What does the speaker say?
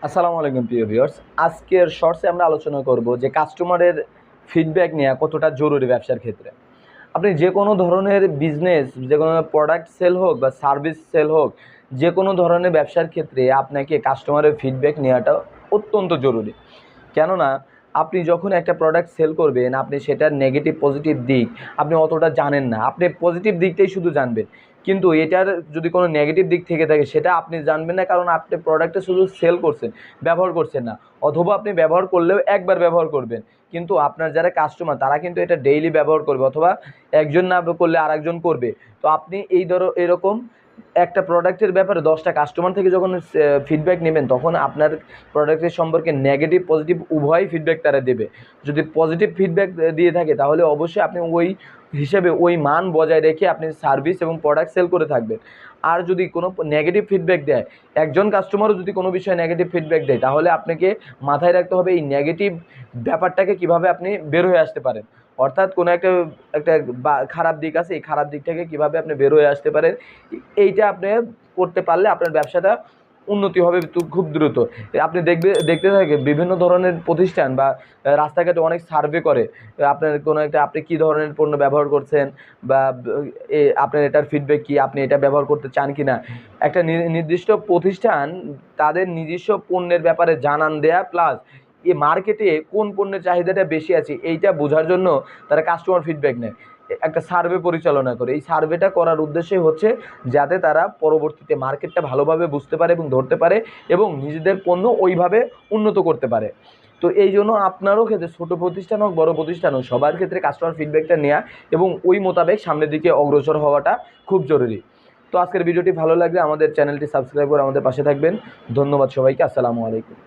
আসসালামু আলাইকুম প্রিয় ভিউয়ার্স। আজকের শর্টসে আমরা আলোচনা করব যে কাস্টমারের ফিডব্যাক নেওয়া কতটা জরুরি ব্যবসার ক্ষেত্রে। আপনি যে কোনো ধরনের বিজনেস, যে কোনো প্রোডাক্ট সেল হোক বা সার্ভিস সেল হোক, যে কোনো ধরনের ব্যবসার ক্ষেত্রে আপনাকে কাস্টমারের ফিডব্যাক নেওয়াটা অত্যন্ত জরুরি। কেননা আপনি যখন একটা প্রোডাক্ট সেল করবেন, আপনি সেটার নেগেটিভ পজিটিভ দিক আপনি অতটা জানেন না। আপনি পজিটিভ দিকটাই শুধু জানবেন, কিন্তু এটার যদি কোনো নেগেটিভ দিক থেকে থাকে সেটা আপনি জানবেন না, কারণ আপনি প্রোডাক্টটা শুধু সেল করছেন, ব্যবহার করছেন না। অথবা আপনি ব্যবহার করলেও একবার ব্যবহার করবেন, কিন্তু আপনার যারা কাস্টমার তারা কিন্তু এটা ডেইলি ব্যবহার করবে, অথবা একজন না করলে আরেকজন করবে। তো আপনি এরকম একটা প্রোডাক্টের ব্যাপারে 10টা কাস্টমার থেকে যখন ফিডব্যাক নেবেন, তখন আপনার প্রোডাক্টের সম্পর্কে নেগেটিভ পজিটিভ উভয় ফিডব্যাক তারা দেবে। যদি পজিটিভ ফিডব্যাক দিয়ে থাকে তাহলে অবশ্যই আপনি ওই হিসেবে ওই মান বজায় রেখে আপনি সার্ভিস এবং প্রোডাক্ট সেল করে থাকবেন। আর যদি কোনো নেগেটিভ ফিডব্যাক দেয়, একজন কাস্টমারও যদি কোনো বিষয়ে নেগেটিভ ফিডব্যাক দেয়, তাহলে আপনাকে মাথায় রাখতে হবে এই নেগেটিভ ব্যাপারটাকে কীভাবে আপনি বের হয়ে আসতে পারেন। অর্থাৎ কোনো একটা একটা খারাপ দিক আছে, এই খারাপ দিক থেকে কীভাবে আপনি বের হয়ে আসতে পারেন, এইটা আপনি করতে পারলে আপনার ব্যবসাটা উন্নতি হবে খুব দ্রুত। আপনি দেখতে থাকেন বিভিন্ন ধরনের প্রতিষ্ঠান বা রাস্তাঘাটে অনেক সার্ভে করে আপনার কোনো একটা, আপনি কী ধরনের পণ্য ব্যবহার করছেন বা আপনার এটার ফিডব্যাক কী, আপনি এটা ব্যবহার করতে চান কি না। একটা নির্দিষ্ট প্রতিষ্ঠান তাদের নিজস্ব পণ্যের ব্যাপারে জানান দেয়া, প্লাস এই মার্কেটে কোন পণ্যের চাহিদাটা বেশি আছে এইটা বোঝার জন্য তারা কাস্টমার ফিডব্যাক নেয়, একটা সার্ভে পরিচালনা করে। এই সার্ভেটা করার উদ্দেশ্যই হচ্ছে যাতে তারা পরবর্তীতে মার্কেটটা ভালোভাবে বুঝতে পারে এবং ধরতে পারে এবং নিজেদের পণ্য ওইভাবে উন্নত করতে পারে। তো এই জন্য আপনারও ক্ষেত্রে ছোটো প্রতিষ্ঠান হোক বড় প্রতিষ্ঠান হোক, সবার ক্ষেত্রে কাস্টমার ফিডব্যাকটা নেওয়া এবং ওই মোতাবেক সামনের দিকে অগ্রসর হওয়াটা খুব জরুরি। তো আজকের ভিডিওটি ভালো লাগলে আমাদের চ্যানেলটি সাবস্ক্রাইব করে আমাদের পাশে থাকবেন। ধন্যবাদ সবাইকে। আসসালামু আলাইকুম।